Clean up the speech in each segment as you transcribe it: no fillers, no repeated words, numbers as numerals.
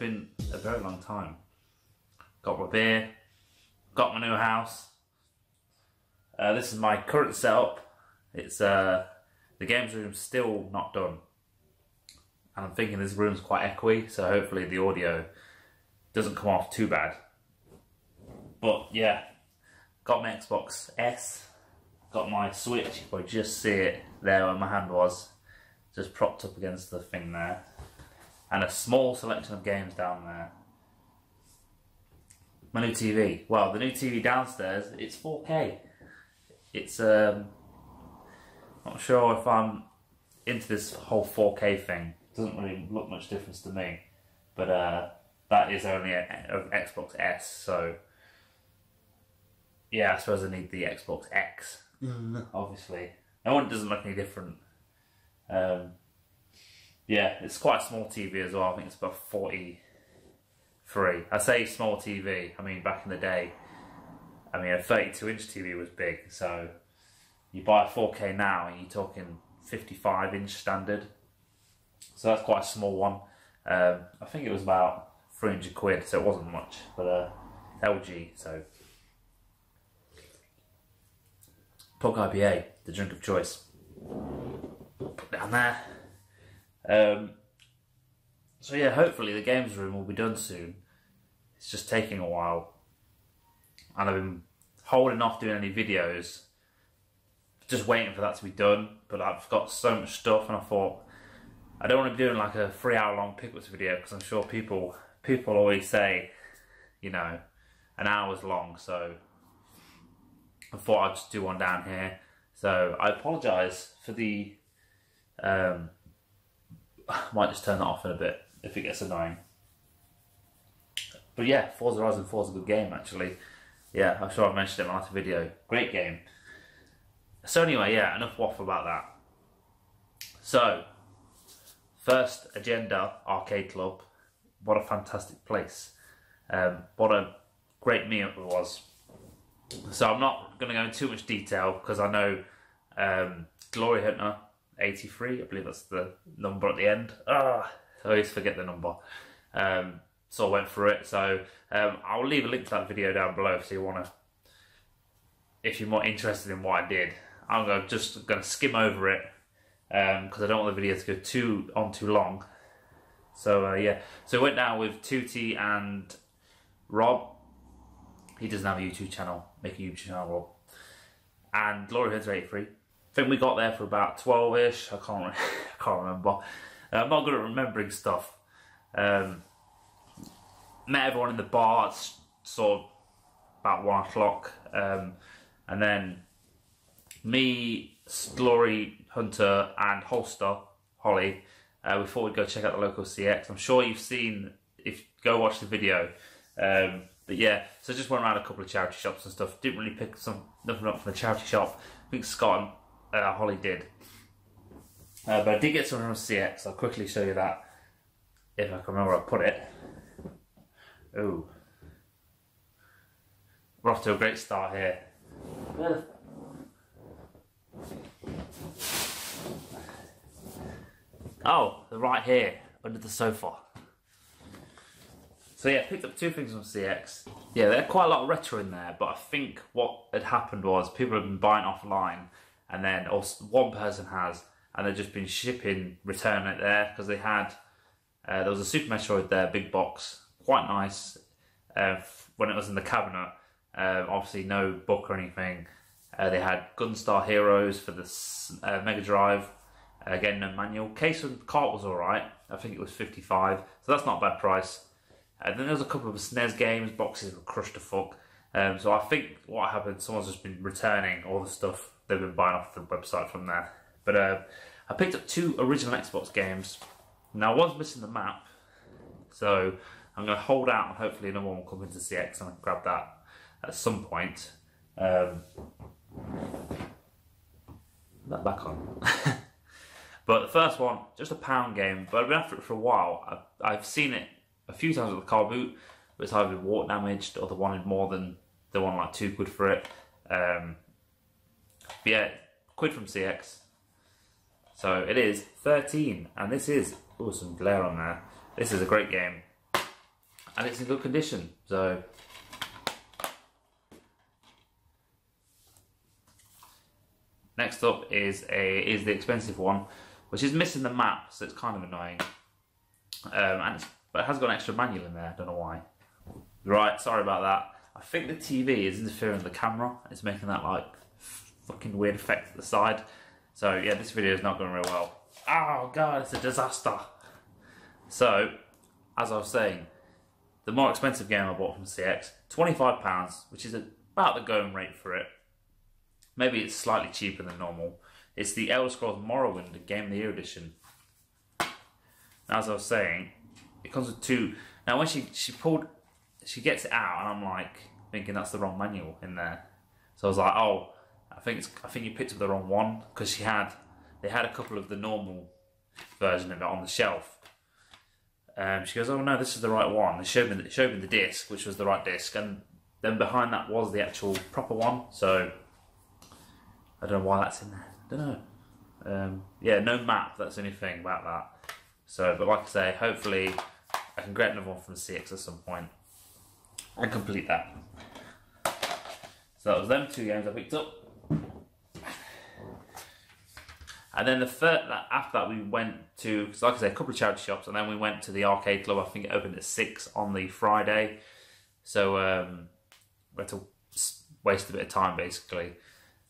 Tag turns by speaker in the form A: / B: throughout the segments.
A: been a very long time. Got my beer, got my new house. This is my current setup. It's the games room's still not done. And I'm thinking this room's quite echoey, so hopefully the audio doesn't come off too bad. But yeah, got my Xbox S, got my Switch, you can just see it there where my hand was, just propped up against the thing there. And a small selection of games down there. My new TV. Well, the new TV downstairs, it's 4K. It's, not sure if I'm into this whole 4K thing. Doesn't really look much difference to me. But that is only an Xbox S, so yeah, I suppose I need the Xbox X, obviously. That one doesn't look any different. Yeah, it's quite a small TV as well. I think it's about 43. I say small TV, I mean back in the day, I mean a 32-inch TV was big, so you buy a 4K now and you're talking 55-inch standard. So that's quite a small one. I think it was about 300 quid, so it wasn't much, but LG, so. Pug IPA, the drink of choice. Put down there. So yeah, hopefully the games room will be done soon. It's just taking a while. And I've been holding off doing any videos, just waiting for that to be done, but I've got so much stuff and I thought, I don't want to be doing like a 3-hour long pickups video because I'm sure people always say, you know, an hour's long, so I thought I'd just do one down here. So I apologise for the, I might just turn that off in a bit if it gets annoying. But yeah, Forza Horizon 4 is a good game actually. Yeah, I'm sure I mentioned it in my last video. Great game. So anyway, yeah, enough waffle about that. So, first agenda, Arcade Club. What a fantastic place. What a great meal it was. So I'm not going to go into too much detail because I know Glory Hunter 83, I believe that's the number at the end. I always forget the number. So I went through it. So I'll leave a link to that video down below if you want to, if you're more interested in what I did. I'm just going to skim over it because I don't want the video to go too long. So yeah, so I went down with Tootie and Rob. He doesn't have a YouTube channel. Make a YouTube channel, Rob. And Glory Hunter 83. I think we got there for about 12ish. I can't remember. I'm not good at remembering stuff. Met everyone in the bar at sort of about 1 o'clock. And then me, Glory Hunter, and Holster, Holly, we thought we'd go check out the local CX. I'm sure you've seen, go watch the video. But yeah, so just went around a couple of charity shops and stuff. Didn't really pick nothing up from the charity shop. I think Scott and Holly did. But I did get something from CX. I'll quickly show you that if I can remember where I put it. Ooh. We're off to a great start here. Oh, they're right here, under the sofa. So yeah, picked up 2 things from CX. Yeah, there are quite a lot of retro in there, but I think what had happened was people have been buying offline, and then one person has, and they've just been returning it there, because they had, there was a Super Metroid there, big box, quite nice, when it was in the cabinet. Obviously no book or anything. They had Gunstar Heroes for the Mega Drive. Again, no manual. Case and cart was alright. I think it was 55, so that's not a bad price. Then there was a couple of SNES games, boxes were crushed to fuck. So I think what happened, someone's just been returning all the stuff they've been buying off the website from there. But I picked up 2 original Xbox games. Now one's missing the map, so I'm going to hold out and hopefully another one will come into CX and I can grab that at some point. That back on. But the first one, just a pound game, but I've been after it for a while. I've seen it a few times at the car boot, but it's either been water damaged or they wanted more than, they wanted like 2 quid for it. But yeah, quid from CX. So it is 13, and this is, oh, some glare on there. This is a great game. and it's in good condition. So next up is the expensive one, which is missing the map, so it's kind of annoying. But it has got an extra manual in there. I don't know why. Right, sorry about that. I think the TV is interfering with the camera. It's making that like fucking weird effect at the side. So yeah, this video is not going real well. Oh god, it's a disaster. So, as I was saying, the more expensive game I bought from CX, £25, which is about the going rate for it. Maybe it's slightly cheaper than normal. It's the Elder Scrolls Morrowind Game of the Year edition. As I was saying, it comes with two. Now when she gets it out, and I'm like thinking that's the wrong manual in there. So I was like, oh, I think you picked up the wrong one, because they had a couple of the normal version of it on the shelf. She goes, oh no, this is the right one. They showed me the disc, which was the right disc, and then behind that was the actual proper one. So I don't know why that's in there. I don't know. Yeah, no map. That's the only thing about that. So, but like I say, hopefully I can get another one from CX at some point and complete that. So that was them two games I picked up. And then after that we went to, because like I said, a couple of charity shops, and then we went to the arcade club. I think it opened at 6 on the Friday. So we had to waste a bit of time basically.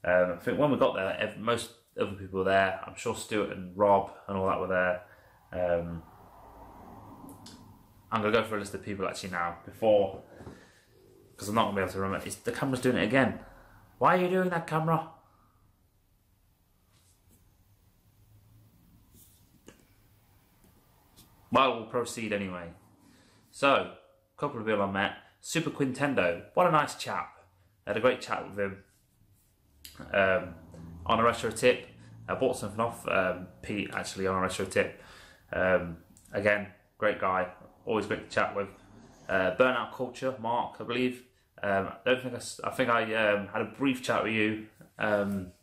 A: I think when we got there, most other people were there. I'm sure Stuart and Rob and all that were there. I'm going to go for a list of people actually now, because I'm not going to be able to remember. The camera's doing it again. Why are you doing that, camera? Well, we'll proceed anyway. So, a couple of people I met. Super Quintendo, what a nice chap. I had a great chat with him. On a retro tip, I bought something off Pete actually on a retro tip. Again, great guy, always great to chat with. Burnout Culture, Mark, I believe. I think I had a brief chat with you. I'll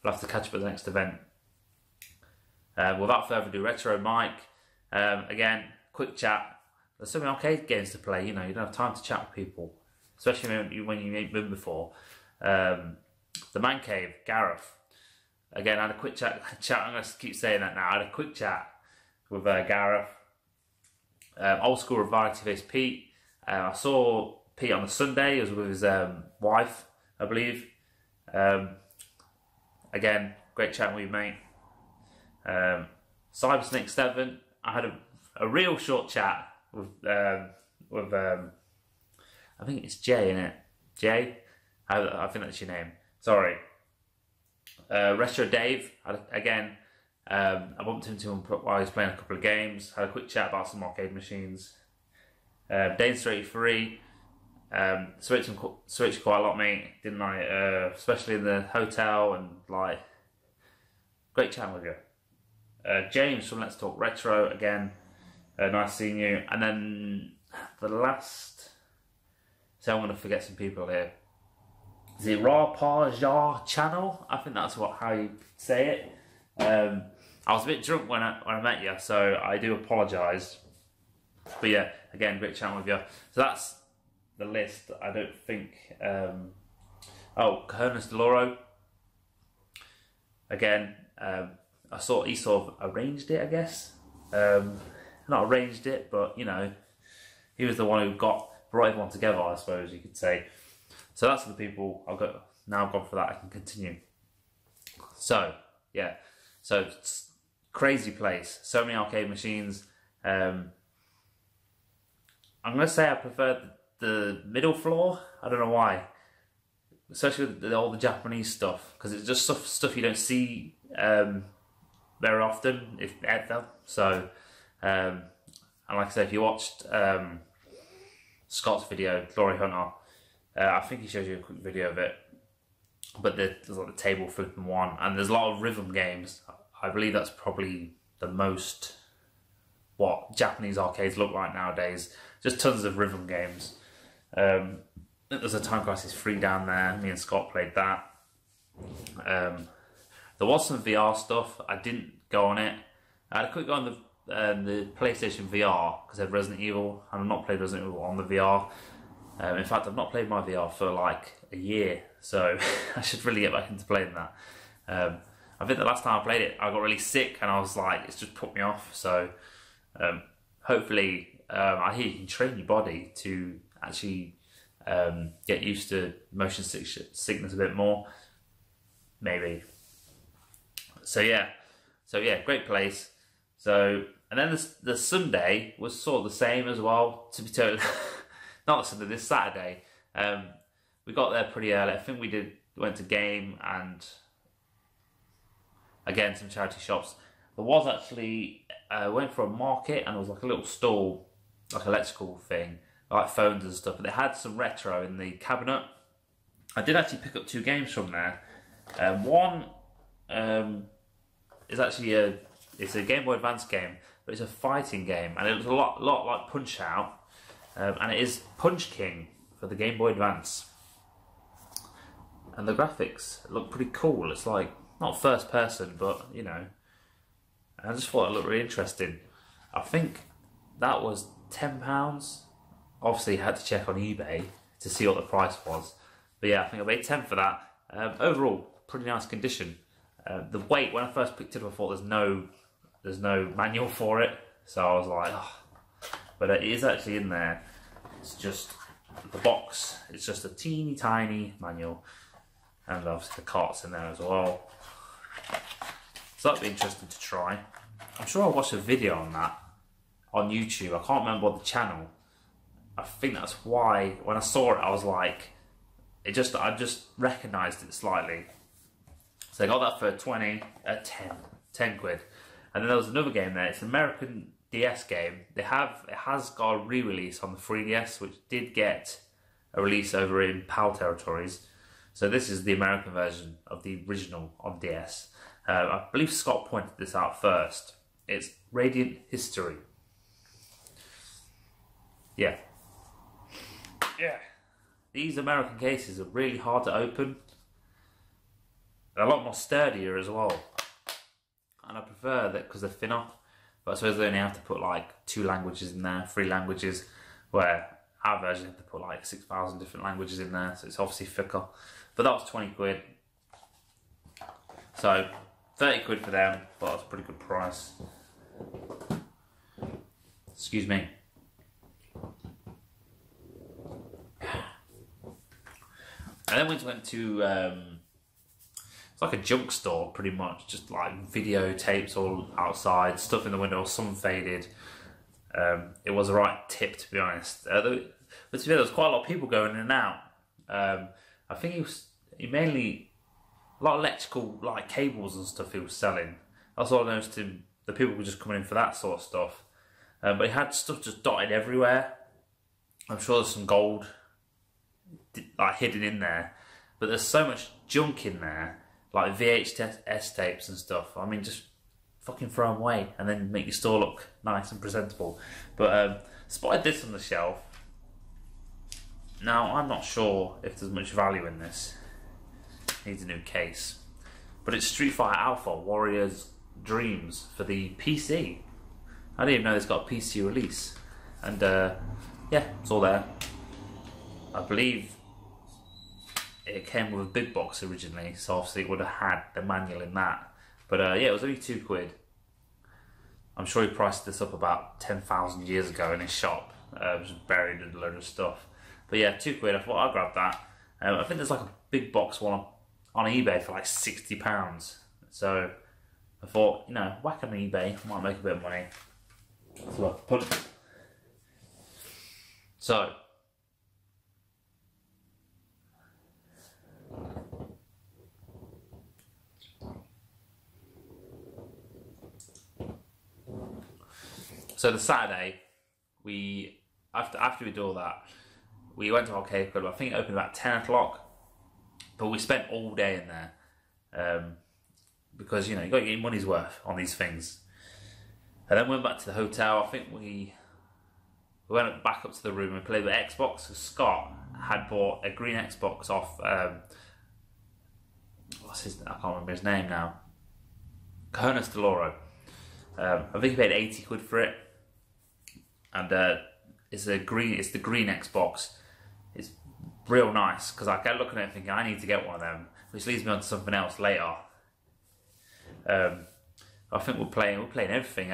A: have to catch up at the next event. Without further ado, Retro Mike. Again, quick chat. There's so many arcade games to play, you know, you don't have time to chat with people, especially when you ain't been before. The Man Cave, Gareth. Again, I had a quick chat. I'm going to keep saying that now. I had a quick chat with Gareth. Old School Variety Face Pete. I saw Pete on the Sunday. He was with his wife, I believe. Again, great chatting with you, mate. Cybersnake 7. I had a real short chat with I think it's Jay, innit? Jay? I think that's your name. Sorry. Retro Dave. I bumped into him while he was playing a couple of games. Had a quick chat about some arcade machines. Dane33. Switched quite a lot, mate. Didn't I? Especially in the hotel, and like, great chatting with you. James from Let's Talk Retro. Again, nice seeing you. And then the last. So I'm going to forget some people here. Is it Rapajar Channel? I think that's how you say it. I was a bit drunk when I met you, so I do apologise. But yeah, again, great chatting with you. So that's the list. I don't think. Cohernes Deloro. Again, I saw he sort of arranged it, I guess. Not arranged it, but you know, he was the one who brought everyone together, I suppose you could say. So that's the people I've gone for that. I can continue. So yeah, so it's crazy place. So many arcade machines. I'm gonna say I prefer the middle floor. I don't know why, especially with all the Japanese stuff, because it's just stuff you don't see very often, if ever. So, and like I said, if you watched Scott's video, Glory Hunter. I think he shows you a quick video of it, but there's like the table flipping one, and there's a lot of rhythm games. I believe that's probably the most what Japanese arcades look like nowadays. Just tons of rhythm games. There's a Time Crisis 3 down there. Me and Scott played that. There was some VR stuff. I didn't go on it. I had a quick go on the PlayStation VR because they have Resident Evil, and I've not played Resident Evil on the VR. In fact, I've not played my VR for like a year, so I should really get back into playing that. I think the last time I played it, I got really sick, and I was like, it's just put me off. So hopefully, I hear you can train your body to actually get used to motion sickness a bit more, maybe. So yeah, great place. So, and then the Sunday was sort of the same as well, to be totally. Not Sunday, this Saturday. We got there pretty early. I think we went to Game and again some charity shops. There was actually went for a market, and there was like a little stall, like electrical thing, like phones and stuff. But they had some retro in the cabinet. I did actually pick up 2 games from there. One is actually it's a Game Boy Advance game, but it's a fighting game, and it looks a lot like Punch Out. And it is Punch King for the Game Boy Advance. And the graphics look pretty cool. It's like, not first person, but, you know, I just thought it looked really interesting. I think that was £10. Obviously, I had to check on eBay to see what the price was. But yeah, I think I paid 10 for that. Overall, pretty nice condition. The weight, when I first picked it up, I thought there's no manual for it. So I was like, oh. But it is actually in there. It's just the box. It's just a teeny tiny manual, and obviously the cart's in there as well. So that'd be interesting to try. I'm sure I watched a video on that on YouTube. I can't remember what the channel. I think that's why when I saw it, I was like, I just recognised it slightly. So I got that for 10 quid. And then there was another game there. It's an American DS game. It has got a re-release on the 3DS, which did get a release over in PAL territories. So this is the American version of the original on DS. I believe Scott pointed this out first. It's Radiant History. Yeah. These American cases are really hard to open. They're a lot more sturdier as well. And I prefer that because they're thinner. But I suppose they only have to put like 2 languages in there, 3 languages, where our version have to put like 6,000 different languages in there, so it's obviously thicker. But that was 20 quid. So 30 quid for them, but that's a pretty good price. Excuse me. And then we went to it's like a junk store, pretty much, just like videotapes all outside, stuff in the window, some faded. It was a right tip, to be honest. But to be fair, there was quite a lot of people going in and out. I think he mainly a lot of electrical, like cables and stuff he was selling. That's all I noticed him. The people were just coming in for that sort of stuff. But he had stuff just dotted everywhere. I'm sure there's some gold like hidden in there, but there's so much junk in there, like VHS tapes and stuff. I mean, just fucking throw them away and then make your store look nice and presentable. But spotted this on the shelf. Now I'm not sure if there's much value in this. Needs a new case, but it's Street Fighter Alpha Warriors Dreams for the PC. I didn't even know it's got a PC release, and yeah, it's all there. I believe it came with a big box originally, so obviously it would have had the manual in that. But yeah, it was only 2 quid. I'm sure he priced this up about 10,000 years ago in his shop. It was buried in a load of stuff. But yeah, 2 quid. I thought I'd grab that. I think there's like a big box one on eBay for like £60. So I thought, you know, whack on eBay, I might make a bit of money. So I put. So. So the Saturday, after we did all that, we went to Arcade Club. I think it opened about 10 o'clock, but we spent all day in there because, you know, you got to get your money's worth on these things. And then we went back to the hotel. I think we went back up to the room and played with Xbox. So Scott had bought a green Xbox off. I can't remember his name now. Cojones de Loro. I think he paid 80 quid for it, and it's the green Xbox. It's real nice because I kept looking at it thinking I need to get one of them, which leads me on to something else later. I think we're playing everything.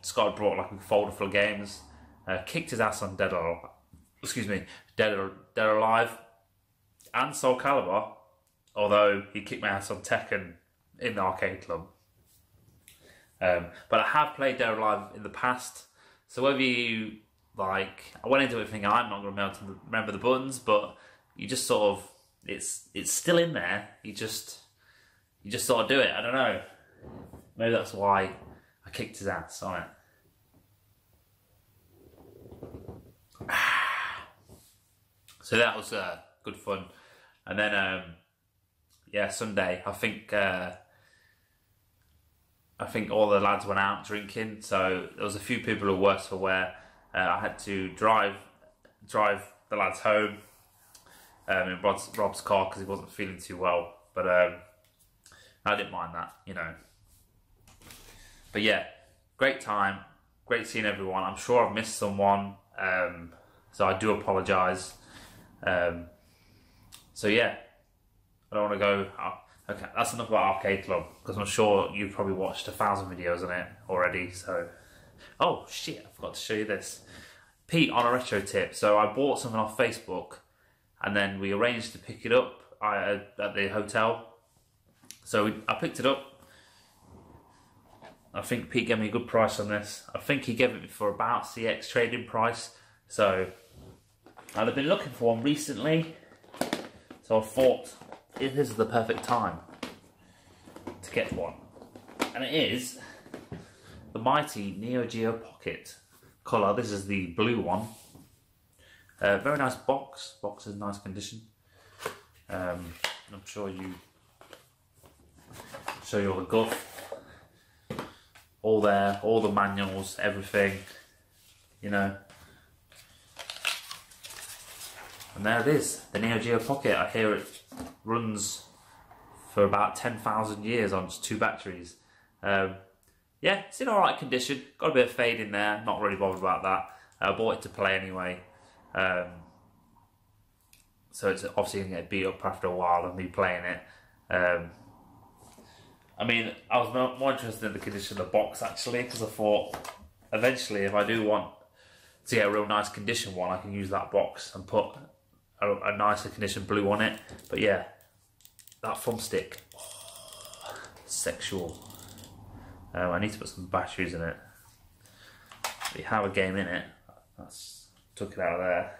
A: Scott brought like a folder full of games. Kicked his ass on Dead or Alive, and Soul Calibur. Although he kicked my ass on Tekken in the arcade club. But I have played Dead or Alive in the past. So whether you like, I went into it thinking I'm not going to be able to remember the buttons, but you just sort of it's still in there. You just sort of do it. I don't know. Maybe that's why I kicked his ass on it. So that was good fun. And then yeah, Sunday I think all the lads went out drinking. So there was a few people who were worse for wear. I had to drive the lads home in Rob's car because he wasn't feeling too well. But I didn't mind that, you know. But yeah, great time, great seeing everyone. I'm sure I've missed someone, so I do apologise. So yeah, I don't want to go. Okay, that's enough about Arcade Club because I'm sure you've probably watched 1,000 videos on it already. So, oh shit, I forgot to show you this. Pete on a retro tip. So I bought something off Facebook, and then we arranged to pick it up at the hotel. So I picked it up. I think Pete gave me a good price on this. I think he gave it for about CX trading price. So I've been looking for one recently. So I thought this is the perfect time to get one. And it is the mighty Neo Geo Pocket colour. This is the blue one. Very nice box. Box is in nice condition. I'm sure you show you all the guff. All there, all the manuals, everything, you know. And there it is, the Neo Geo Pocket. I hear it runs for about 10,000 years on just 2 batteries. Yeah, it's in alright condition. Got a bit of fade in there, not really bothered about that. I bought it to play anyway. So it's obviously going to get beat up after a while of me playing it. I mean, I was more interested in the condition of the box actually, because I thought eventually if I do want to get a real nice condition one, I can use that box and put a nicer condition blue on it. But yeah, that thumbstick, oh, sexual. I need to put some batteries in it. We have a game in it. That's took it out of there.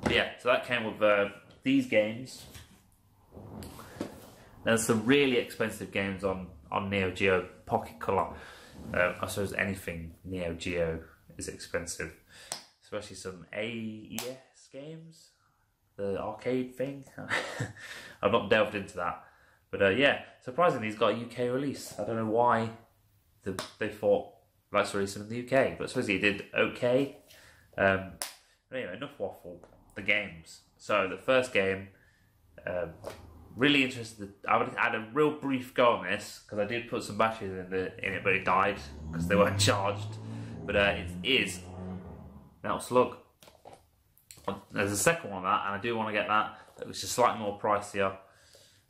A: But yeah, so that came with these games. There's some really expensive games on Neo Geo Pocket Color. I suppose anything Neo Geo is expensive, especially some AES games, the arcade thing. I've not delved into that, but yeah, surprisingly, he's got a UK release. I don't know why they thought let's release him in the UK, but supposedly he did okay. But anyway, enough waffle. The games. So the first game. Really interested. I would had a real brief go on this because I did put some batteries in it, but it died because they weren't charged. But it is Metal Slug. There's a second one of that, and I do want to get that, which is slightly more pricier.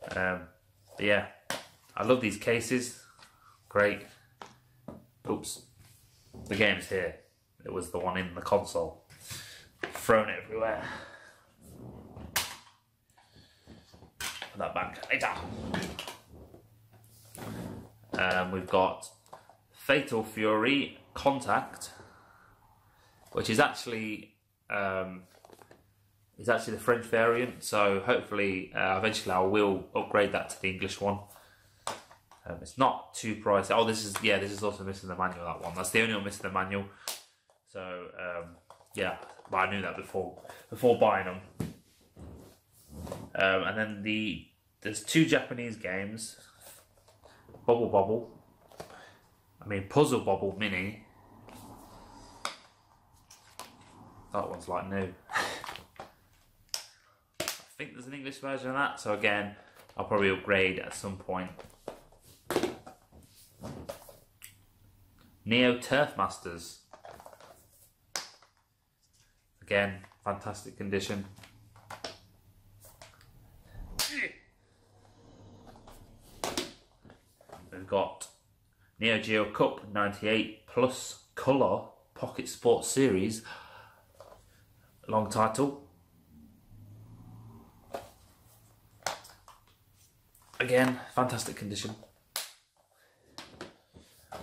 A: But yeah, I love these cases. Great. Oops, the game's here. It was the one in the console. Thrown it everywhere. That back later. We've got Fatal Fury Contact, which is actually the French variant. So hopefully, eventually, I will upgrade that to the English one. It's not too pricey. Oh, this is also missing the manual. That one. That's the only one missing the manual. So yeah, but I knew that before buying them. And then there's 2 Japanese games, Puzzle Bobble Mini. That one's like new. I think there's an English version of that, so again, I'll probably upgrade at some point. Neo Turf Masters. Again, fantastic condition. We've got Neo Geo Cup 98 Plus Colour Pocket Sports Series. Long title. Again, fantastic condition.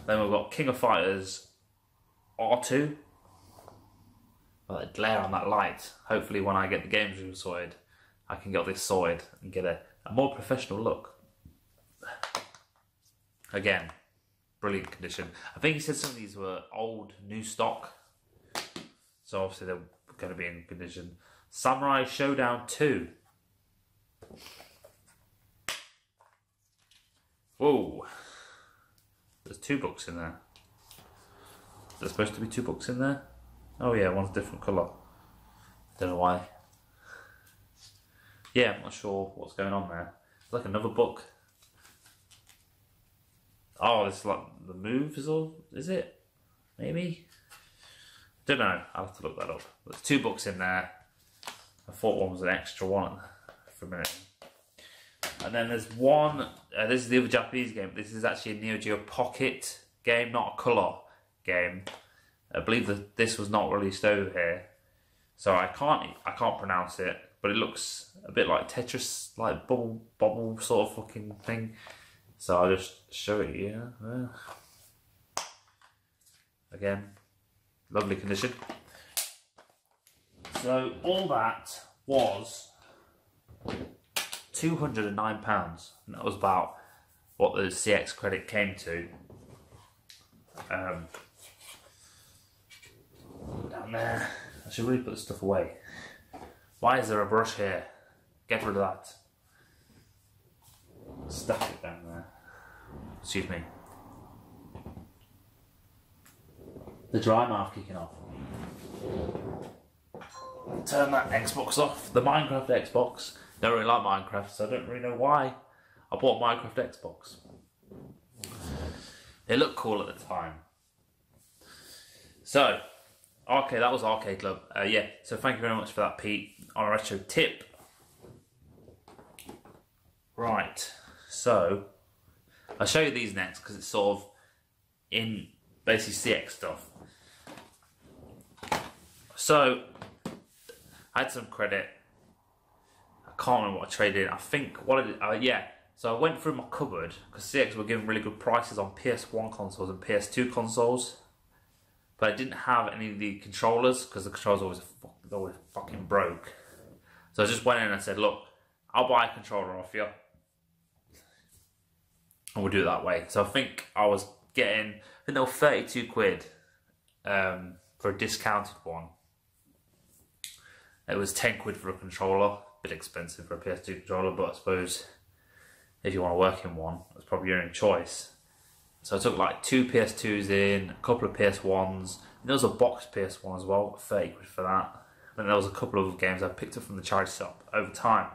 A: Then we've got King of Fighters R2. Well, the glare on that light. Hopefully when I get the games room sorted, I can get this sorted and get a more professional look. Again, brilliant condition. I think he said some of these were old, new stock. So obviously they're going to be in condition. Samurai Showdown 2. Whoa. There's 2 books in there. There's supposed to be 2 books in there? Oh yeah, one's a different colour. Don't know why. Yeah, I'm not sure what's going on there. It's like another book. Oh, it's like the moves or is it? Maybe? Don't know. I'll have to look that up. There's 2 books in there. I thought one was an extra one for a minute. And then there's one, this is the other Japanese game. This is actually a Neo Geo Pocket game, not a colour game. I believe that this was not released over here. So I can't pronounce it, but it looks a bit like Tetris, like bubble sort of fucking thing. So I'll just show it here. Again, lovely condition. So all that was £209, and that was about what the CX credit came to. Down there, I should really put this stuff away. Why is there a brush here? Get rid of that. Stuck it down there. Excuse me. The dry mouth kicking off. Turn that Xbox off. The Minecraft Xbox. Don't really like Minecraft, so I don't really know why I bought Minecraft Xbox. It looked cool at the time. So, okay, that was Arcade Club. Yeah, so thank you very much for that, Pete, on a retro tip. Right, so I'll show you these next because it's sort of in basically CX stuff. So, I had some credit. I can't remember what I traded in. I think, what I did, yeah. So I went through my cupboard because CX were giving really good prices on PS1 consoles and PS2 consoles. But I didn't have any of the controllers because the controllers always fucking broke. So I just went in and said, look, I'll buy a controller off you. And we'll do it that way. So I think I was getting, I think they were 32 quid for a discounted one. It was 10 quid for a controller. A bit expensive for a PS2 controller, but I suppose if you want to work in one, that's probably your own choice. So I took like 2 PS2s in, a couple of PS1s, and there was a boxed PS1 as well, 30 quid for that. And there was a couple of games I picked up from the charity shop over time.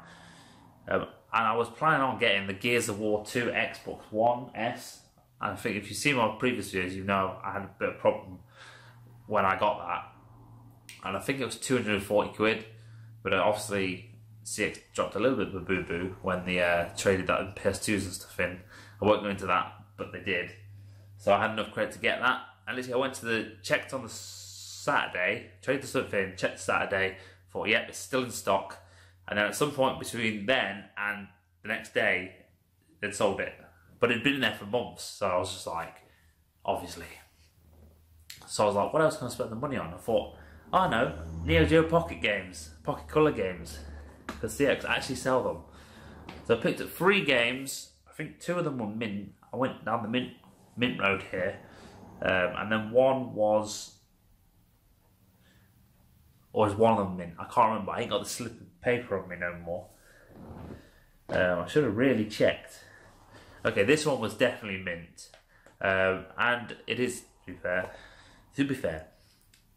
A: And I was planning on getting the Gears of War 2 Xbox One S. And I think if you've seen my previous videos, you know I had a bit of a problem when I got that. And I think it was 240 quid, but obviously CX dropped a little bit of a boo-boo when they traded that in PS2s and stuff in. I won't go into that, but they did. So I had enough credit to get that. And literally I went to checked on the Saturday, traded the stuff in, checked Saturday, thought, yep, it's still in stock. And then at some point between then and the next day, they'd sold it. But it'd been in there for months, so I was just like, obviously. So I was like, what else can I spend the money on? I thought, oh no, Neo Geo Pocket games, Pocket Colour games, because CX actually sell them. So I picked up 3 games. I think 2 of them were mint. I went down the mint road here, and then one was, or is one of them mint? I can't remember. I ain't got the slip of paper on me no more. I should have really checked. Okay, this one was definitely mint, and it is, to be fair,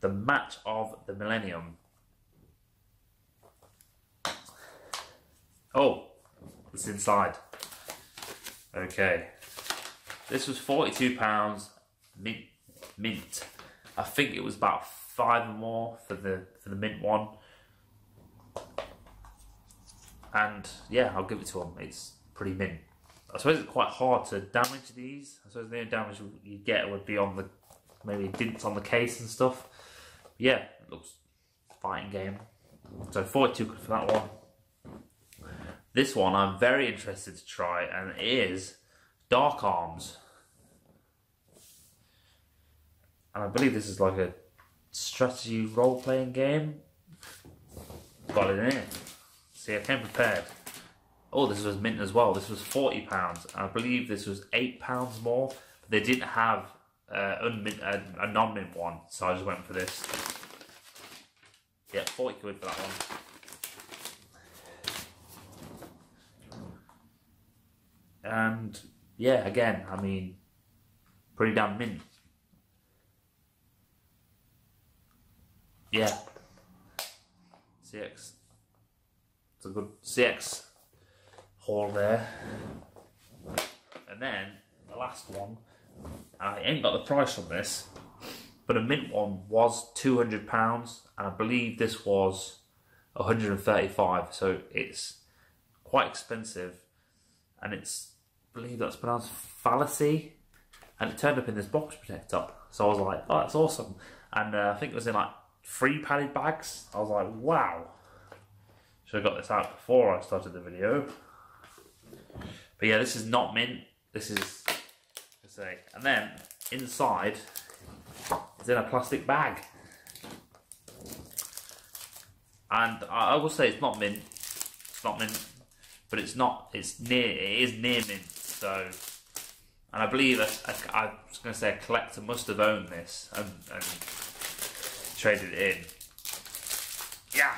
A: the Match of the Millennium. Oh, it's inside. Okay, this was £42, mint mint. I think it was about 5 or more for the mint one. And yeah, I'll give it to him. It's pretty mint. I suppose it's quite hard to damage these. I suppose the only damage you get would be on the maybe dints on the case and stuff. But yeah, it looks fighting game. So 42 quid for that one. This one I'm very interested to try, and it is Dark Arms. And I believe this is like a strategy role-playing game. Got it in here. See, I came prepared. Oh, this was mint as well. This was £40. I believe this was £8 more. But they didn't have a non-mint one, so I just went for this. Yeah, 40 quid for that one. And yeah, again, I mean, pretty damn mint. Yeah. CX. It's a good CX haul there. And then the last one, I ain't got the price on this, but a mint one was £200, and I believe this was 135. So it's quite expensive, and it's, I believe that's pronounced fallacy, and it turned up in this box protector. So I was like, oh, that's awesome. And I think it was in like 3 padded bags. I was like, wow. Should have got this out before I started the video. But yeah, this is not mint. This is, let's say, and then inside it's in a plastic bag. And I will say it's not mint. It's not mint, but it's not. It's near. It is near mint. So, and I believe I was going to say a collector must have owned this and traded it in. Yeah.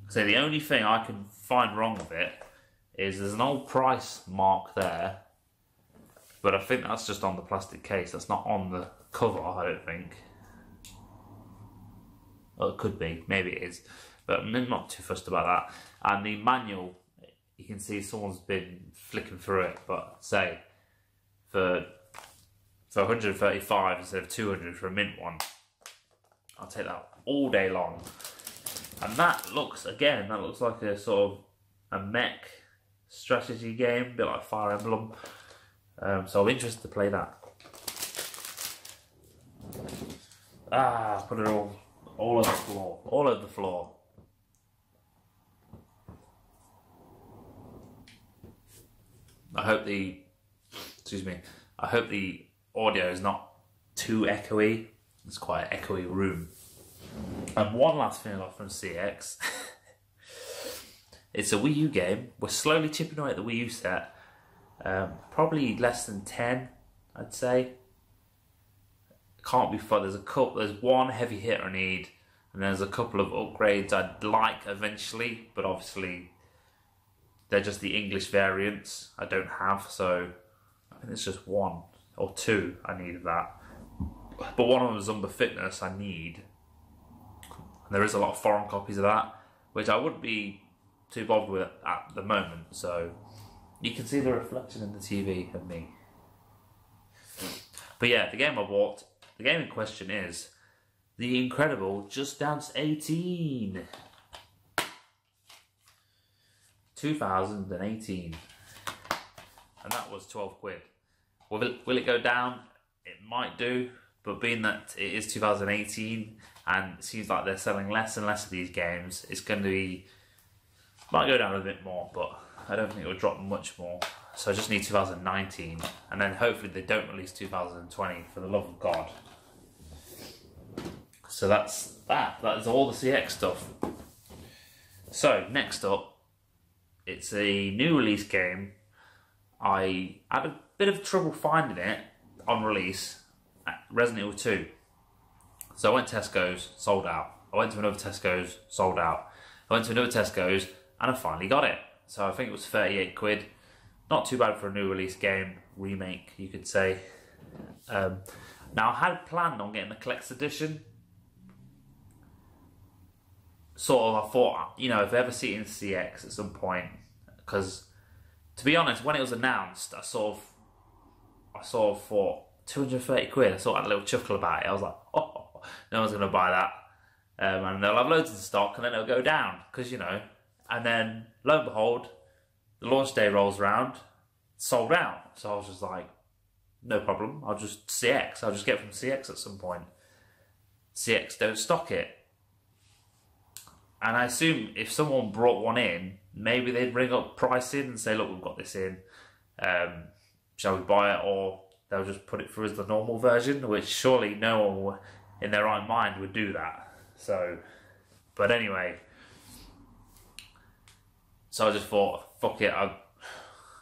A: So the only thing I can find wrong with it is there's an old price mark there, but I think that's just on the plastic case. That's not on the cover, I don't think. Well, it could be, maybe it is, but I'm not too fussed about that. And the manual, you can see someone's been flicking through it, but say for 135 instead of 200 for a mint one, I'll take that all day long. And that looks, again, that looks like a sort of a mech strategy game, a bit like Fire Emblem. So I'm interested to play that. Put it all over the floor, all over the floor. I hope the audio is not too echoey. It's quite an echoey room. And one last thing I got from CX. It's a Wii U game. We're slowly chipping away at the Wii U set. Probably less than 10, I'd say. Can't be fun. There's one heavy hitter I need, and there's a couple of upgrades I'd like eventually, but obviously they're just the English variants I don't have, so I think it's just 1 or 2 I need of that. But one of them is Zumba Fitness I need. And there is a lot of foreign copies of that, which I wouldn't be too bothered with at the moment. So you can see the reflection in the TV of me. But yeah, the game I bought, the game in question is The Incredible Just Dance 18. 2018. And that was 12 quid. Will it go down? It might do. But being that it is 2018 and it seems like they're selling less and less of these games, it's going to be, might go down a bit more, but I don't think it will drop much more. So I just need 2019, and then hopefully they don't release 2020, for the love of God. So that's that. That is all the CX stuff. So next up, it's a new release game. I had a bit of trouble finding it on release. Resident Evil 2. So I went to Tesco's, sold out. I went to another Tesco's, sold out. I went to another Tesco's, and I finally got it. So I think it was 38 quid. Not too bad for a new release game, remake, you could say. Now I had planned on getting the collector's edition. Sort of, I thought, you know, if I ever see it in CX at some point, because to be honest, when it was announced, I sort of I sort of thought 230 quid. I sort of had a little chuckle about it. I was like, oh, no one's going to buy that. And they'll have loads in stock and then it'll go down because, you know. And then, lo and behold, the launch day rolls around, sold out. So I was just like, no problem, I'll just CX. I'll just get from CX at some point. CX don't stock it. And I assume if someone brought one in, maybe they'd bring up pricing and say, look, we've got this in. Shall we buy it? Or they'll just put it through as the normal version, which surely no one in their right mind would do that. So, but anyway. So I just thought, fuck it.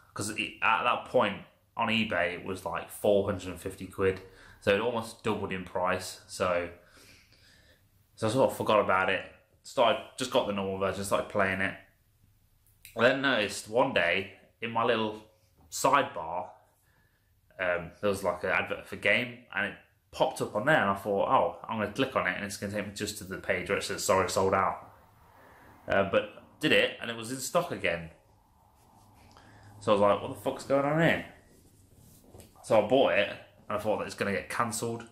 A: Because at that point on eBay, it was like 450 quid. So it almost doubled in price. So I sort of forgot about it. Just got the normal version, started playing it. I then noticed one day in my little sidebar, there was like an advert for game, and it popped up on there, and I thought, oh, I'm going to click on it, and it's going to take me just to the page where it says, sorry, sold out. But did it, and it was in stock again. So I was like, what the fuck's going on here? So I bought it, and I thought that it's going to get cancelled,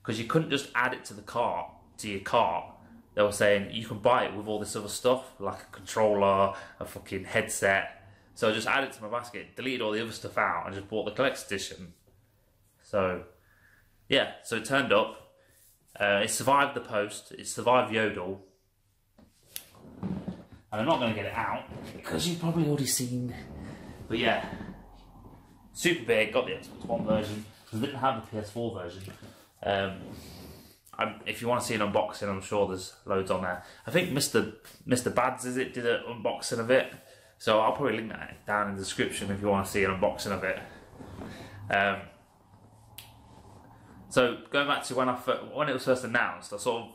A: because you couldn't just add it to your cart. They were saying you can buy it with all this other stuff, like a controller, a fucking headset. So I just added it to my basket, deleted all the other stuff out, and just bought the collector's edition. So, yeah, so it turned up. It survived the post. It survived Yodel. And I'm not going to get it out, because you've probably already seen. But yeah, super big, got the Xbox One version, because I didn't have the PS4 version. If you want to see an unboxing, I'm sure there's loads on there. I think Mr. Bads did an unboxing of it, so I'll probably link that down in the description if you want to see an unboxing of it. So going back to when it was first announced, I sort of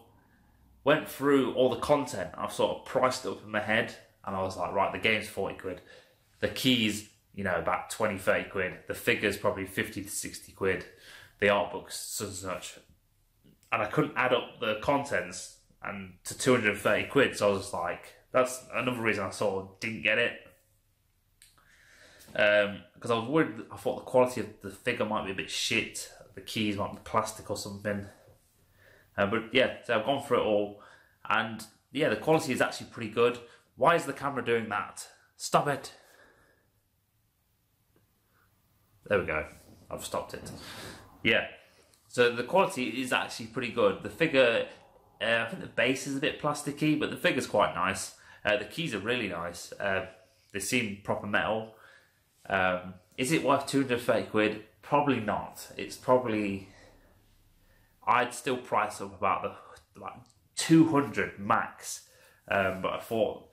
A: went through all the content. I've sort of priced it up in my head, and I was like, right, the game's 40 quid. The keys, you know, about 20, 30 quid. The figures probably 50 to 60 quid. The art books, such and such. And I couldn't add up the contents and to 230 quid, so I was just like, that's another reason I sort of didn't get it. Because I was worried, I thought the quality of the figure might be a bit shit, the keys might be plastic or something. But yeah, so I've gone through it all, and yeah, the quality is actually pretty good. Why is the camera doing that? Stop it. There we go, I've stopped it. Yeah. So the quality is actually pretty good. The figure, I think the base is a bit plasticky, but the figure's quite nice. The keys are really nice. They seem proper metal. Is it worth 230 quid? Probably not. It's probably, I'd still price up about the 200 max. But I thought,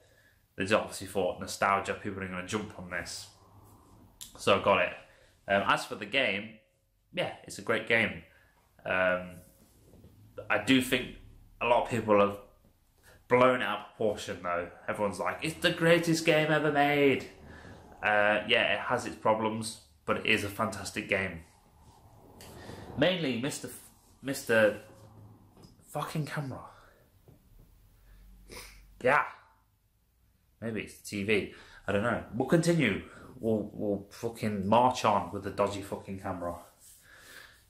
A: they obviously thought nostalgia, people are going to jump on this. So I got it. As for the game, yeah, it's a great game. I do think a lot of people have blown it out of proportion though. Everyone's like, it's the greatest game ever made. Yeah, it has its problems, but it is a fantastic game. Mainly Mr. fucking camera. Yeah. Maybe it's the TV. I don't know. We'll continue. We'll fucking march on with the dodgy fucking camera.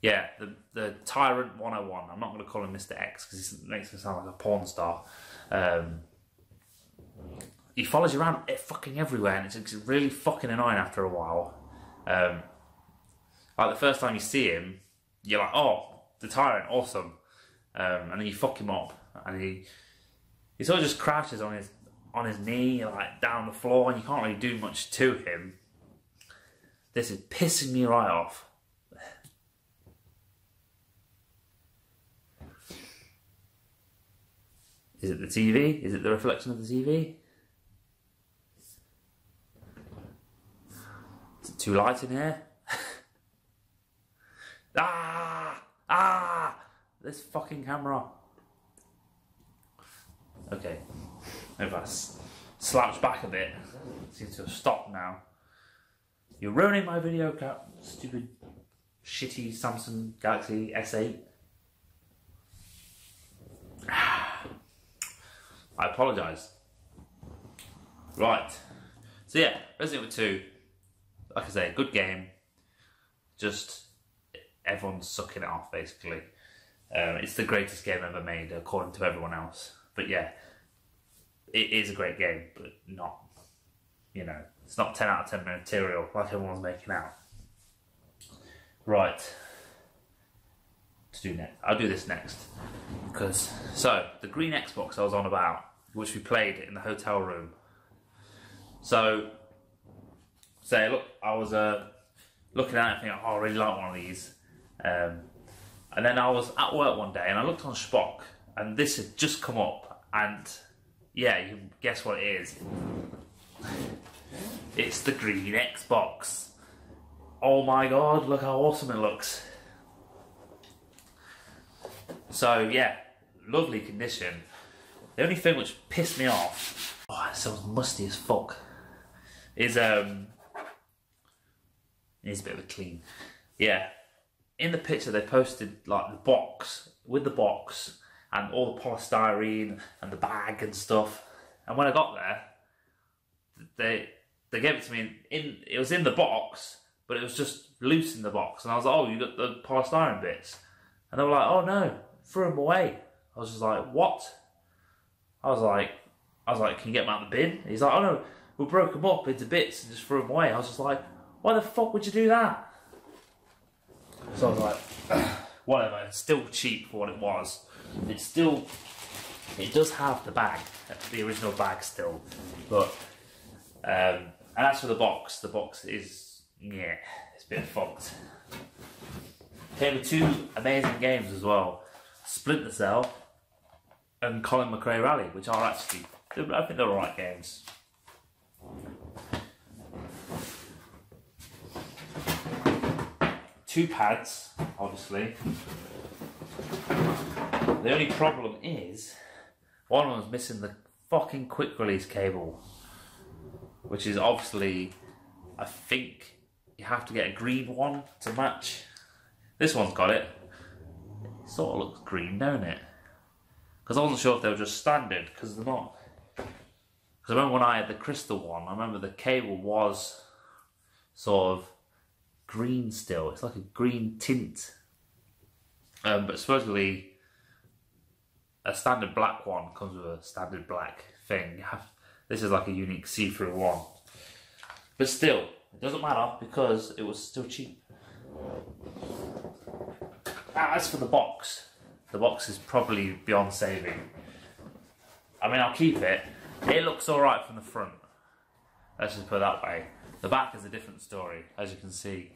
A: Yeah, the Tyrant 101. I'm not going to call him Mr. X because he makes him sound like a porn star. He follows you around fucking everywhere, and it's really fucking annoying after a while. Like the first time you see him, you're like, oh, the Tyrant, awesome. And then you fuck him up, and he sort of just crouches on his knee, like down the floor, and you can't really do much to him. This is pissing me right off. Is it the TV? Is it the reflection of the TV? Is it too light in here? This fucking camera. Okay, if I slouch back a bit, it seems to have stopped now. You're ruining my video, stupid, shitty Samsung Galaxy S8. I apologise. Right. So yeah, Resident Evil 2, like I say, good game. just everyone's sucking it off basically. It's the greatest game ever made according to everyone else. But yeah, it is a great game, but not, you know, it's not 10 out of 10 material like everyone's making out. Right, to do next. I'll do this next because the green Xbox I was on about, which we played in the hotel room. So look, I was looking at it and thinking, oh, I really like one of these. And then I was at work one day and I looked on Spock and this had just come up, and yeah, you can guess what it is. It's the green Xbox. Oh my god, look how awesome it looks. So yeah, lovely condition. The only thing which pissed me off, oh, it smells musty as fuck, is needs a bit of a clean. Yeah, in the picture they posted like the box, with the box and all the polystyrene and the bag and stuff. And when I got there, they gave it to me it was in the box, but it was just loose in the box. And I was like, oh, you got the polystyrene bits? And they were like, oh no, threw them away. I was just like, what? I was like, can you get them out of the bin? He's like, oh no, we broke them up into bits and just threw them away. I was just like, why the fuck would you do that? So I was like, whatever, it's still cheap for what it was. It does have the bag, the original bag still. But, and as for the box is, yeah, it's a bit fucked. Came with two amazing games as well. Splinter Cell and Colin McRae Rally, which are actually, I think they're alright games. Two pads, obviously. The only problem is, one of them's missing the fucking quick release cable, which is obviously, I think you have to get a green one to match. This one's got it. It sort of looks green, don't it? Because I wasn't sure if they were just standard, because they're not. Because I remember when I had the crystal one, I remember the cable was sort of green still. It's like a green tint. But supposedly a standard black one comes with a standard black thing. This is like a unique see-through one. But still, it doesn't matter because it was still cheap. As for the box is probably beyond saving. I mean, I'll keep it. It looks alright from the front. Let's just put it that way. The back is a different story. As you can see,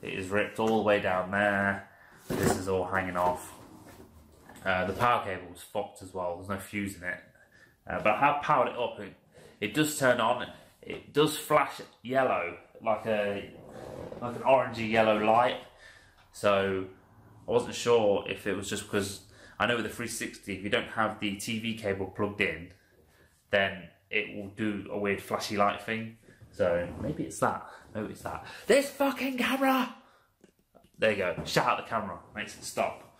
A: it is ripped all the way down there. This is all hanging off. The power cable is fucked as well. There's no fuse in it. But I have powered it up. It does turn on. It does flash yellow, like an orangey yellow light. So I wasn't sure if it was just because I know with the 360, if you don't have the TV cable plugged in, then it will do a weird flashy light thing. So maybe it's that. Maybe it's that. This fucking camera! There you go. Shout out the camera. Makes it stop.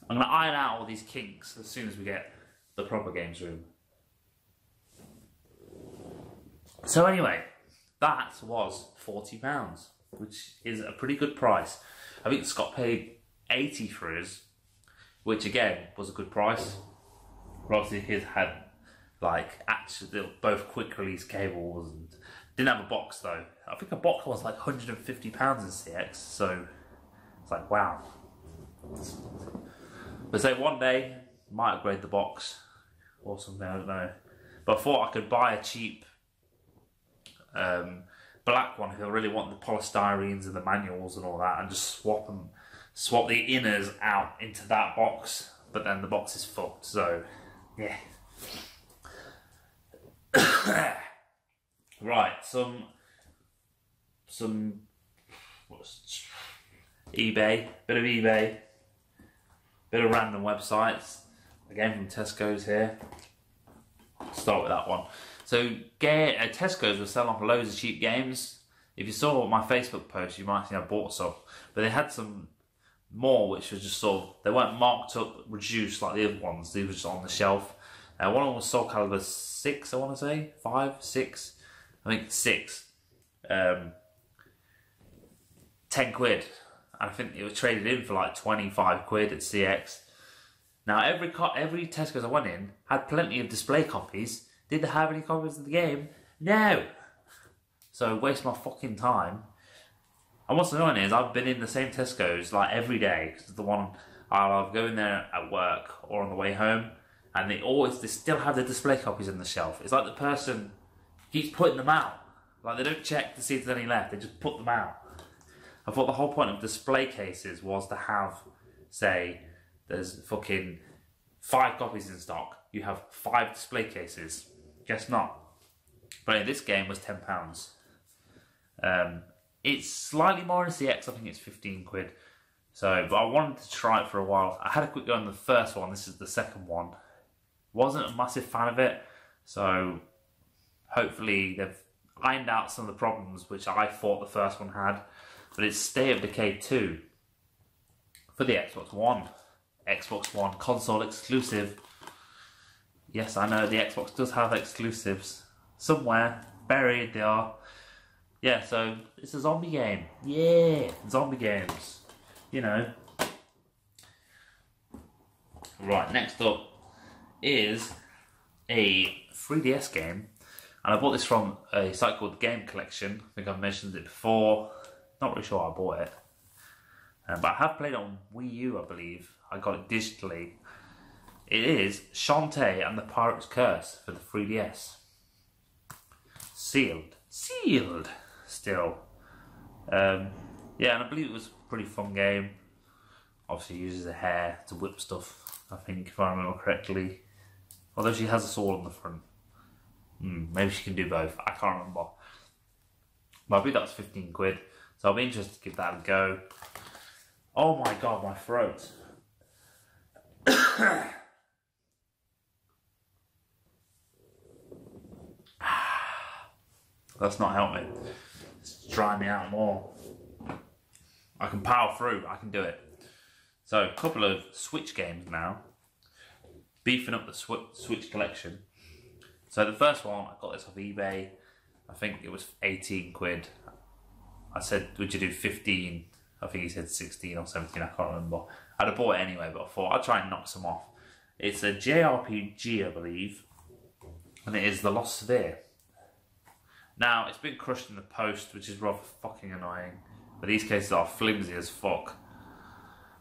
A: I'm going to iron out all these kinks as soon as we get the proper games room. So anyway, that was £40, which is a pretty good price. I think Scott paid 80 for his, which again was a good price. But obviously his had like actually both quick release cables and didn't have a box though. I think a box was like £150 in CX, so it's like wow. But say one day might upgrade the box or something, I don't know. But I thought I could buy a cheap black one if I really want the polystyrenes and the manuals and all that, and just swap the inners out into that box. But then the box is fucked, so yeah. Right, some eBay, bit of eBay, bit of random websites. Again from Tesco's here. Start with that one. So Tesco's were selling off loads of cheap games. If you saw my Facebook post, you might think I bought some, but they had some more which were just sort of, they weren't marked up, reduced like the other ones. They were just on the shelf. One of them was Soul Calibur 6, I want to say, 5, 6, I think 6. 10 quid. And I think it was traded in for like 25 quid at CX. Now every Tesco's I went in had plenty of display copies. Did they have any copies of the game? No. So waste my fucking time. And what's annoying is I've been in the same Tesco's like every day. Cause it's the one I'll either go in there at work or on the way home, and they still have the display copies on the shelf. It's like the person keeps putting them out. Like they don't check to see if there's any left. They just put them out. I thought the whole point of display cases was to have, say, there's fucking 5 copies in stock. You have 5 display cases. Guess not. But this game was £10. It's slightly more in CX. I think it's 15 quid. So, but I wanted to try it for a while. I had a quick go on the first one. This is the second one. Wasn't a massive fan of it. So, hopefully they've ironed out some of the problems which I thought the first one had. But it's State of Decay 2 for the Xbox One. Xbox One console exclusive. Yes, I know the Xbox does have exclusives. Somewhere, buried they are. Yeah, so it's a zombie game. Yeah, zombie games. You know. Right, next up is a 3DS game. And I bought this from a site called Game Collection. I think I've mentioned it before. Not really sure I bought it. But I have played it on Wii U, I believe. I got it digitally. It is Shantae and the Pirate's Curse for the 3DS. Sealed. Sealed! Still. Yeah, and I believe it was a pretty fun game. Obviously uses her hair to whip stuff, I think, if I remember correctly. Although she has a sword on the front. Maybe she can do both. I can't remember. But I believe that was 15 quid. So I'll be interested to give that a go. Oh my god, my throat. That's not helped me. It's drying me out more. I can power through, I can do it. So, a couple of Switch games now. Beefing up the Switch collection. So the first one, I got this off eBay. I think it was 18 quid. I said, would you do 15? I think he said 16 or 17, I can't remember. I'd have bought it anyway, but I thought I'd try and knock some off. It's a JRPG, I believe. And it is The Lost Sphere. Now, it's been crushed in the post, which is rather fucking annoying. But these cases are flimsy as fuck.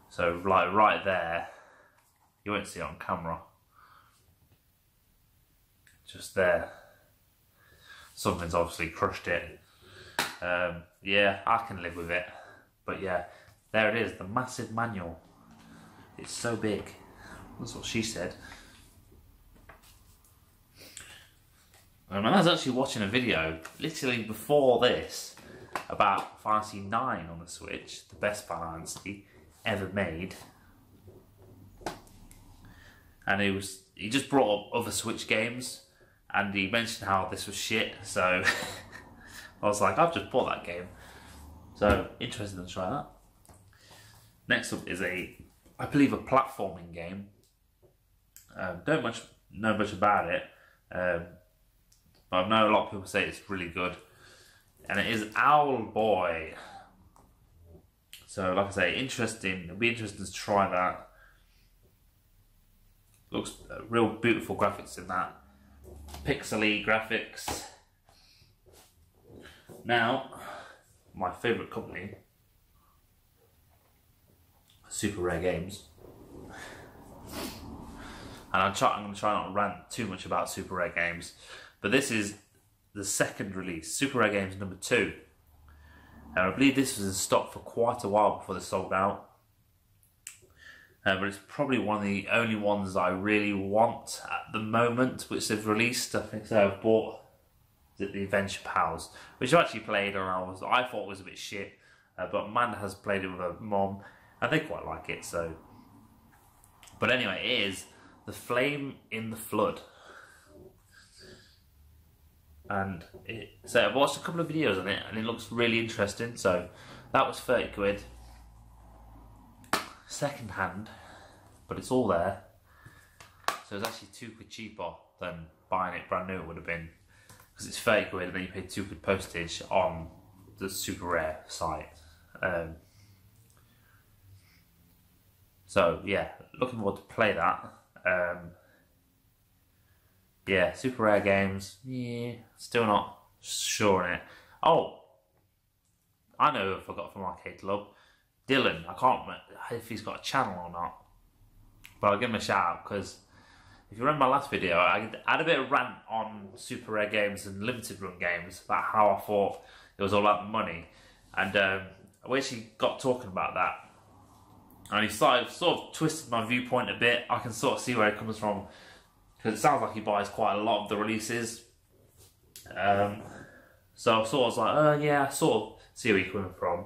A: So, like, right there. You won't see it on camera. Just there. Something's obviously crushed it. Yeah, I can live with it. But yeah, there it is, the massive manual. It's so big. That's what she said. And I was actually watching a video, literally before this, about Final Fantasy 9 on the Switch, the best Final Fantasy ever made. And he just brought up other Switch games, and he mentioned how this was shit, so I was like, I've just bought that game. So, interested to try that. Next up is I believe a platforming game. Don't know much about it, but I know a lot of people say it's really good. And it is Owlboy. So, like I say, interesting. It'll be interesting to try that. Looks real beautiful graphics in that. Pixely graphics. Now, my favourite company, Super Rare Games. And I'm going to try not to rant too much about Super Rare Games, but this is the second release, Super Rare Games number 2. And I believe this was in stock for quite a while before they sold out. But it's probably one of the only ones I really want at the moment, which they've released. I think so. I've bought the Adventure Pals, which I actually played, and I thought was a bit shit. But Amanda has played it with her mom, and they quite like it. So, but anyway, it is The Flame in the Flood. And so I've watched a couple of videos on it, and it looks really interesting. So that was 30 quid. Second hand, but it's all there. So it's actually 2 quid cheaper than buying it brand new it would have been. Because it's 30 quid and then you pay 2 quid postage on the Super Rare site. So yeah, looking forward to play that. Yeah, super rare games. Yeah, still not sure on it. Oh, I know who I forgot from Arcade Club. Dylan. I can't remember if he's got a channel or not, but I'll give him a shout out because if you remember my last video, I had a bit of rant on super rare games and limited run games about how I thought it was all about the money, and we actually got talking about that, and he sort of twisted my viewpoint a bit. I can sort of see where it comes from because it sounds like he buys quite a lot of the releases. So I sort of was like, yeah, I sort of see where you're coming from.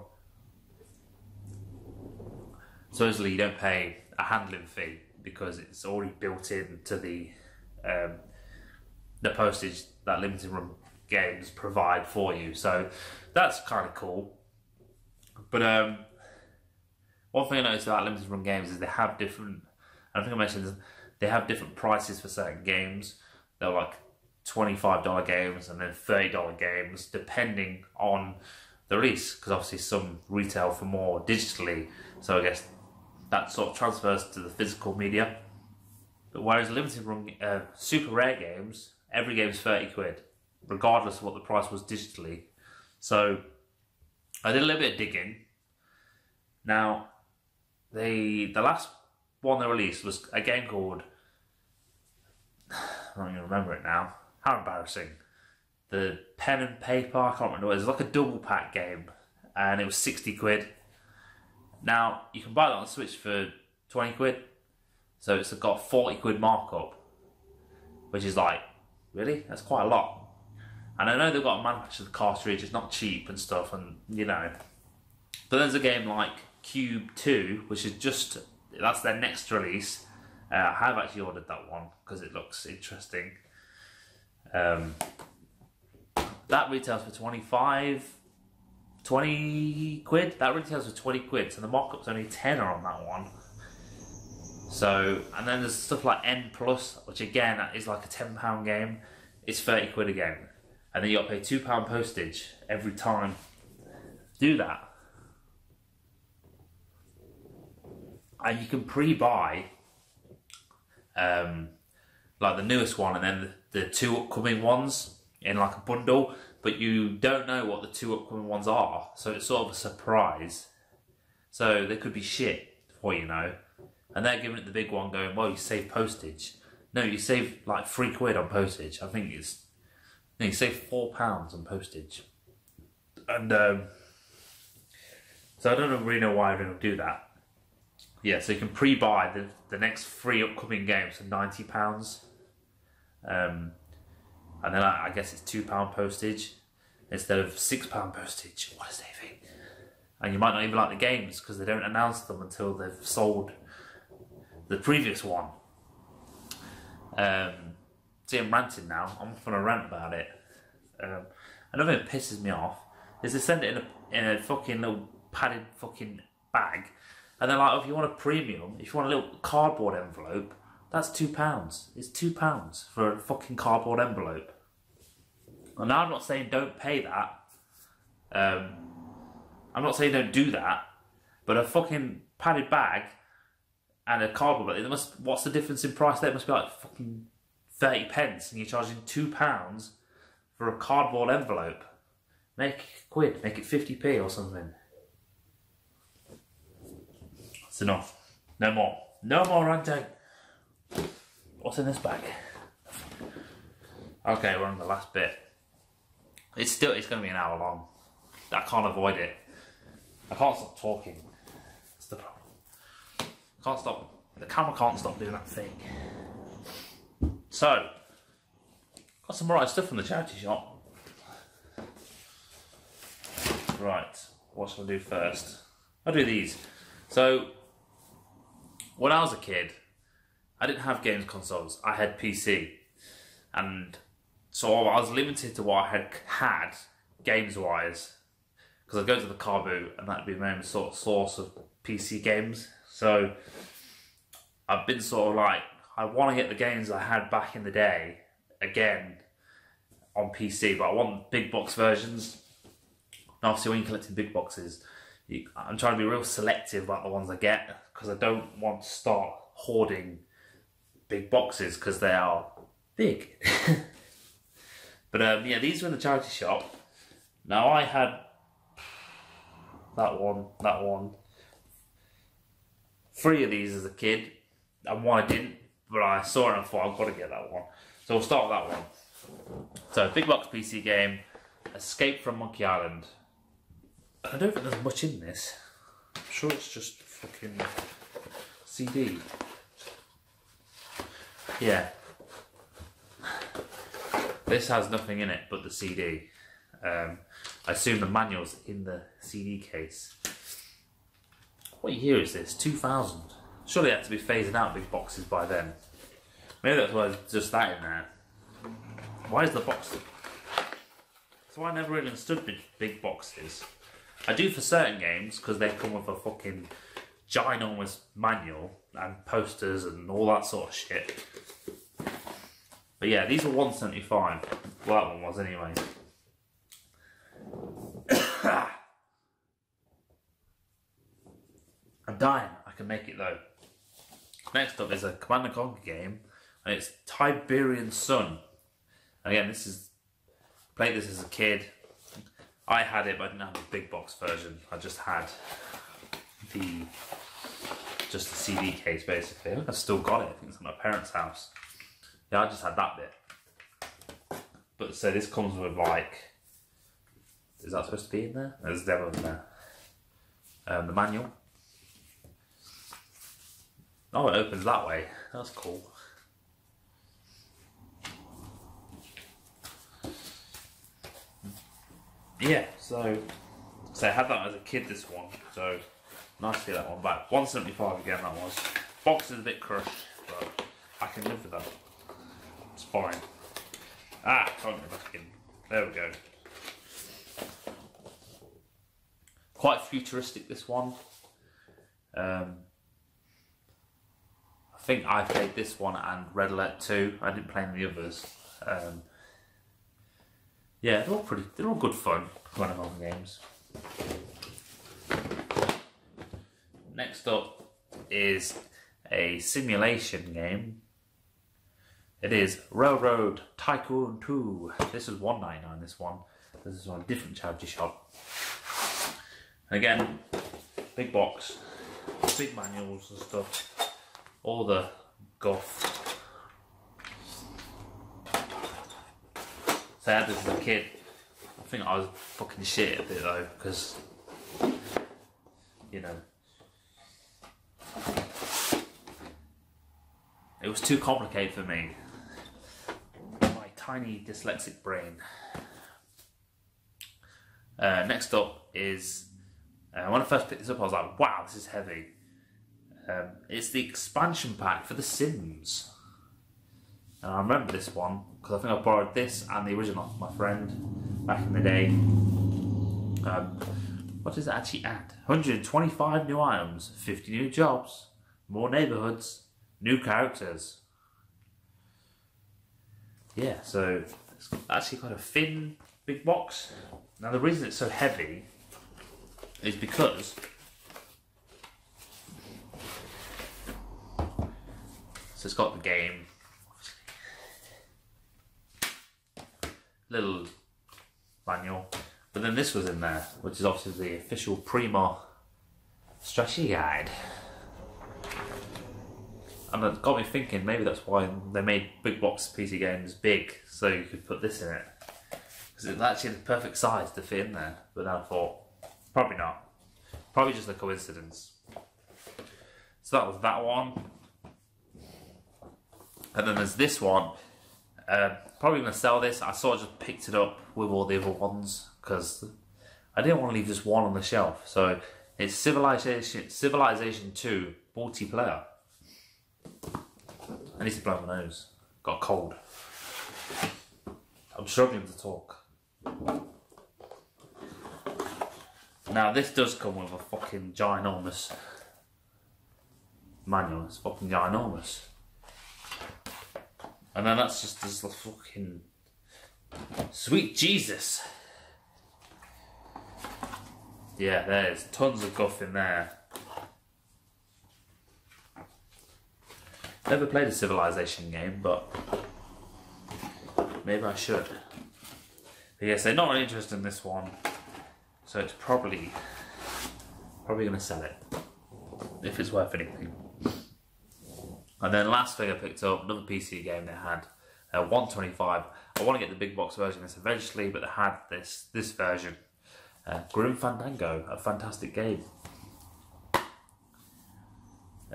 A: Supposedly you don't pay a handling fee because it's already built into the postage that limited run games provide for you. So that's kind of cool. But one thing I noticed about limited run games is they have different, I think I mentioned, they have different prices for certain games. They're like $25 games and then $30 games depending on the release, because obviously some retail for more digitally, so I guess that sort of transfers to the physical media. But whereas limited run super rare games, every game is 30 quid regardless of what the price was digitally. So I did a little bit of digging. Now the last one they released was a game called, I don't even remember it now, how embarrassing. The pen and paper, I can't remember what it was. It was like a double pack game and it was 60 quid. Now you can buy that on Switch for 20 quid. So it's got 40 quid markup, which is like, really? That's quite a lot. And I know they've got to manufacture the cartridge, it's not cheap and stuff, and you know. But there's a game like Cube 2, which is just, that's their next release. I have actually ordered that one because it looks interesting. That retails for 20 quid. That retails for 20 quid, so the markup's only tenner on that one. So, and then there's stuff like N+, which again is like a £10 game. It's 30 quid again. And then you got to pay £2 postage every time. Do that. And you can pre-buy like the newest one and then the two upcoming ones in like a bundle, but you don't know what the two upcoming ones are, so it's sort of a surprise. So they could be shit for you know, and they're giving it the big one going, well, you save postage. No, you save like 3 quid on postage. I think it's, no, you save £4 on postage. And so I don't really know why everyone will do that. Yeah, so you can pre-buy the next 3 upcoming games for £90. And then I guess it's £2 postage instead of £6 postage. What a saving. And you might not even like the games because they don't announce them until they've sold the previous one. See, I'm ranting now. I'm off on a rant about it. Another thing that pisses me off is they send it in a fucking little padded fucking bag. And they're like, oh, if you want a premium, if you want a little cardboard envelope, that's £2. It's £2 for a fucking cardboard envelope. And now I'm not saying don't pay that. I'm not saying don't do that. But a fucking padded bag and a cardboard bag, what's the difference in price there? It must be like fucking 30 pence and you're charging £2 for a cardboard envelope. Make it quid, make it 50p or something. That's enough. No more. No more ranting. What's in this bag? Okay, we're on the last bit. It's going to be an hour long. I can't avoid it. I can't stop talking. That's the problem. Can't stop. The camera can't stop doing that thing. So, got some right stuff from the charity shop. Right, what shall I do first? I'll do these. So, when I was a kid, I didn't have games consoles. I had PC. And so I was limited to what I had games-wise. Because I'd go to the car boot and that'd be my main sort of source of PC games. So I've been sort of like, I want to get the games I had back in the day again on PC, but I want big box versions. And obviously when you're collecting big boxes, I'm trying to be real selective about the ones I get because I don't want to start hoarding big boxes because they are big. But yeah, these were in the charity shop. Now I had that one. 3 of these as a kid, and 1 I didn't, but I saw it and I thought I've got to get that one. So we'll start with that one. So, big box PC game, Escape from Monkey Island. I don't think there's much in this. I'm sure it's just fucking CD. Yeah. This has nothing in it but the CD. I assume the manual's in the CD case. What year is this? 2000. Surely it had to be phasing out big boxes by then. Maybe that's why there's just that in there. Why is the box... That's why I never really understood big boxes. I do for certain games, because they come with a fucking ginormous manual and posters and all that sort of shit. But yeah, these were $1.75. Well, that one was anyway. I'm dying. I can make it though. Next up is a Command & Conquer game, and it's Tiberian Sun. Again, this is... Played this as a kid. I had it, but I didn't have the big box version. I just had the CD case basically. I think I still got it. I think it's at my parents' house. Yeah, I just had that bit. But so this comes with like... Is that supposed to be in there? There's demo in there. The manual. Oh, it opens that way. That's cool. Yeah, so I had that as a kid, this one. So nice to get that one back. $1.75 again, that was. Box is a bit crushed, but I can live with that. It's fine. Ah, can't get back in. There we go. Quite futuristic, this one. I think I played this one and Red Alert 2. I didn't play any of the others. Yeah, they're all good fun, Command & Conquer games. Next up is a simulation game. It is Railroad Tycoon 2. This is $1.99, this one. This is on a different charity shop. And again, big box, big manuals and stuff. All the guff. So I had this as a kid. I think I was fucking shit a bit though, because, you know, it was too complicated for me. My tiny dyslexic brain. Next up is, when I first picked this up I was like, wow, this is heavy. It's the expansion pack for The Sims. And I remember this one because I think I borrowed this and the original from my friend back in the day. What does it actually add? 125 new items, 50 new jobs, more neighbourhoods, new characters. Yeah, so it's actually quite a thin big box. Now the reason it's so heavy is because so it's got the game, little manual, but then this was in there, which is obviously the official Prima strategy guide. And it got me thinking, maybe that's why they made big box PC games big, so you could put this in it. Because it's actually the perfect size to fit in there. But then I thought, probably not. Probably just a coincidence. So that was that one. And then there's this one. Probably going to sell this. I sort of just picked it up with all the other ones because I didn't want to leave just one on the shelf. So it's Civilization 2 multiplayer. I need to blow my nose. Got a cold. I'm struggling to talk. Now this does come with a fucking ginormous manual. It's fucking ginormous. And then that's just this fucking sweet Jesus. Yeah, there's tons of guff in there. Never played a Civilization game, but maybe I should. But yes, they're not really interested in this one, so it's probably going to sell it if it's worth anything. And then last thing I picked up, another PC game they had, 125. I want to get the big box version of this eventually, but they had this version. Grim Fandango, a fantastic game.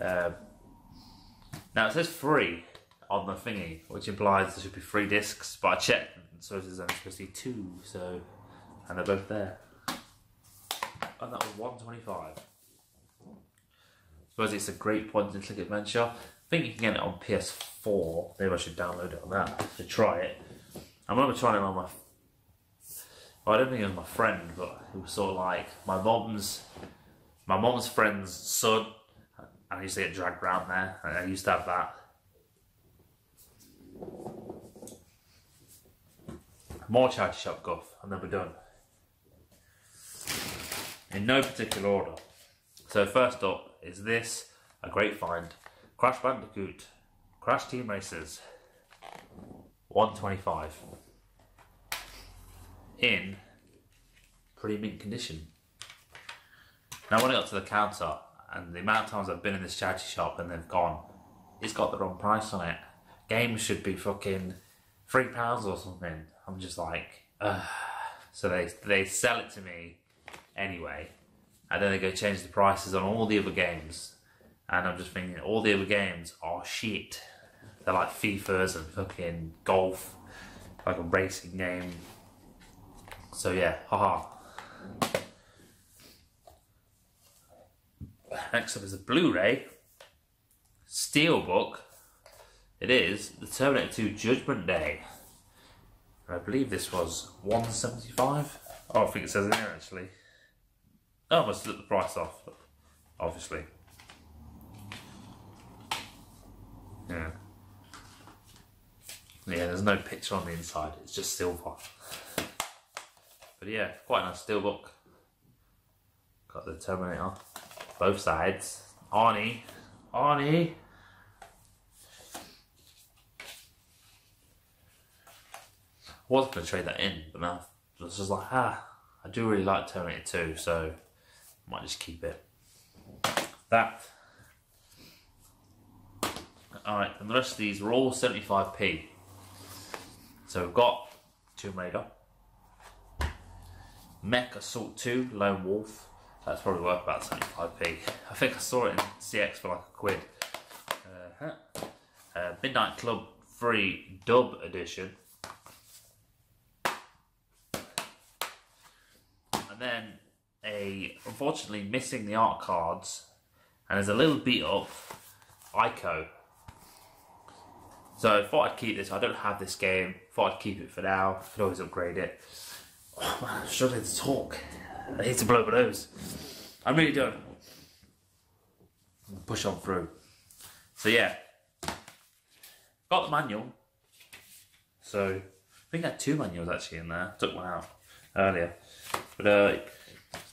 A: Now it says free on the thingy, which implies there should be 3 discs, but I checked, and so there's only supposed to be 2, so, and they're both there. And that was 125. Suppose it's a great point and click adventure. I think you can get it on PS4. Maybe I should download it on that to try it. I remember trying it on my. Well, I don't think it was my friend, but it was sort of like my mom's friend's son, and I used to get dragged around there. And I used to have that. More charity shop guff, and then we're done. In no particular order. So first up is this, a great find. Crash Bandicoot, Crash Team Racers, 125. In pretty mint condition. Now when I got to the counter, and the amount of times I've been in this charity shop and they've gone, it's got the wrong price on it. Games should be fucking £3 or something. I'm just like, ugh. So they sell it to me anyway, and then they go change the prices on all the other games, and I'm just thinking all the other games are shit. They're like FIFAs and fucking golf, like a racing game. So yeah, haha. Next up is a Blu-ray Steelbook. It is the Terminator 2 Judgment Day. And I believe this was $175. Oh, I think it says in here actually. Oh, I must look the price off, obviously. Yeah. Yeah, there's no picture on the inside, it's just silver. But yeah, quite a nice steelbook. Got the Terminator, both sides. Arnie. I was going to trade that in, but now I was just like, I do really like Terminator 2, so I might just keep it. That. Alright, and the rest of these are all 75p. So we've got Tomb Raider, Mech Assault 2, Lone Wolf. That's probably worth about 75p. I think I saw it in CX for like £1. Midnight Club 3 Dub Edition. And then unfortunately missing the art cards, and there's a little beat up Ico. So I thought I'd keep this. I don't have this game. Thought I'd keep it for now. Could always upgrade it. Oh man, I'm struggling to talk. I need to blow my nose. I really don't. Push on through. So yeah, got the manual. So I think I had 2 manuals actually in there. Took one out earlier. But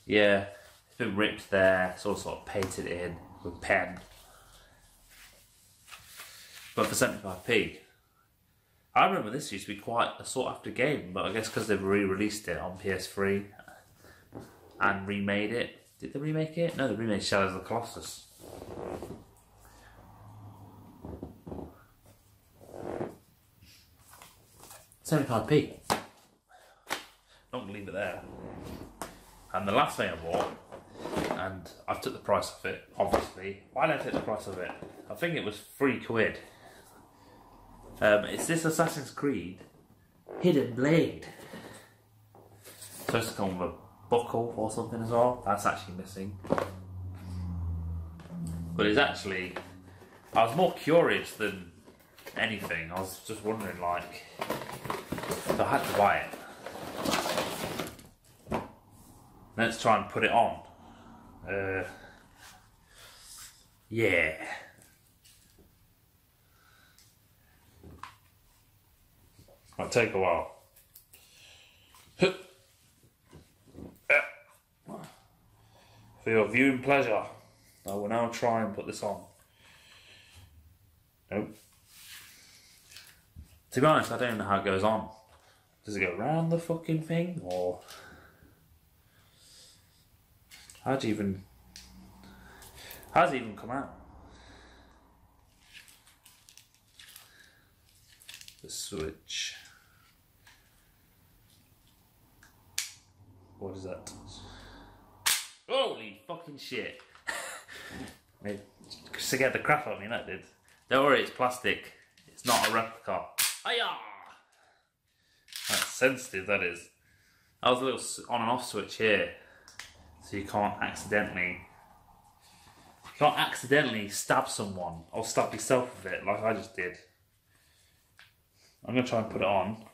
A: yeah, it's been ripped there. It's all sort of painted in with pen. But for 75p. I remember this used to be quite a sought after game, but I guess because they've re-released it on PS3 and remade it. Did they remake it? No, they remade Shadows of the Colossus. £75p. Not gonna leave it there. And the last thing I bought, and I've took the price of it, obviously. Why did I take the price of it? I think it was £3. It's this Assassin's Creed Hidden Blade. It's supposed to come with a buckle or something as well. That's actually missing. But it's actually, I was more curious than anything. I was just wondering, like, so I had to buy it. Let's try and put it on. Yeah. Might take a while. For your viewing pleasure, I will now try and put this on. Nope. To be honest, I don't know how it goes on. Does it go around the fucking thing, or how's it even come out? The switch. What is that? Holy fucking shit! Made scared the crap out of me, that did. Don't worry, it's plastic. It's not a replica. Hiya! That's sensitive, that is. That was a little on and off switch here, so you can't accidentally stab someone or stab yourself with it like I just did. I'm gonna try and put it on.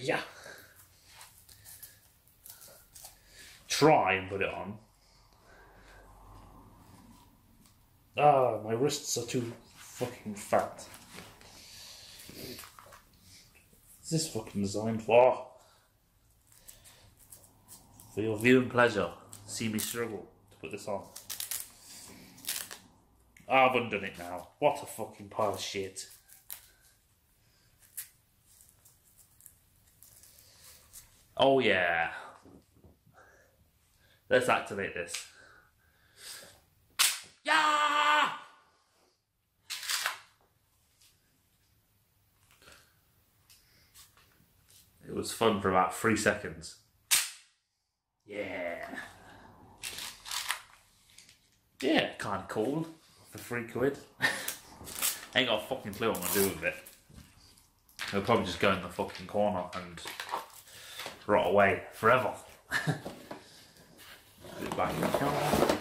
A: Yeah. Try and put it on. Ah, my wrists are too fucking fat. What's this fucking designed for? For your viewing pleasure. See me struggle to put this on. I've undone it now. What a fucking pile of shit. Oh yeah. Let's activate this. Yeah! It was fun for about 3 seconds. Yeah. Yeah, kind of cool. For £3. Ain't got a fucking clue what I'm gonna do with it. It'll probably just go in the fucking corner and rot away forever. Put it back in the camera.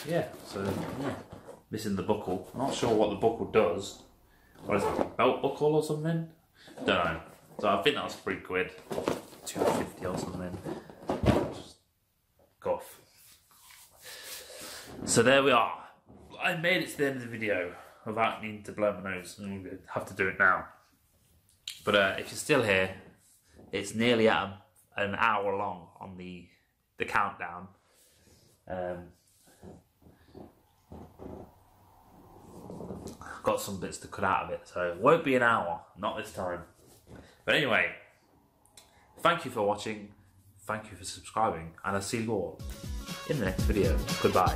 A: Yeah, so yeah. Missing the buckle. I'm not sure what the buckle does. What is it, a belt buckle or something? Don't know. So I think that was £3, £2.50 or something. Just guff. So there we are. I made it to the end of the video without needing to blow my nose. I'm going to have to do it now. But if you're still here, it's nearly at an hour long on the countdown. Got some bits to cut out of it, so it won't be an hour, not this time. But anyway, thank you for watching, thank you for subscribing, and I'll see you all in the next video. Goodbye.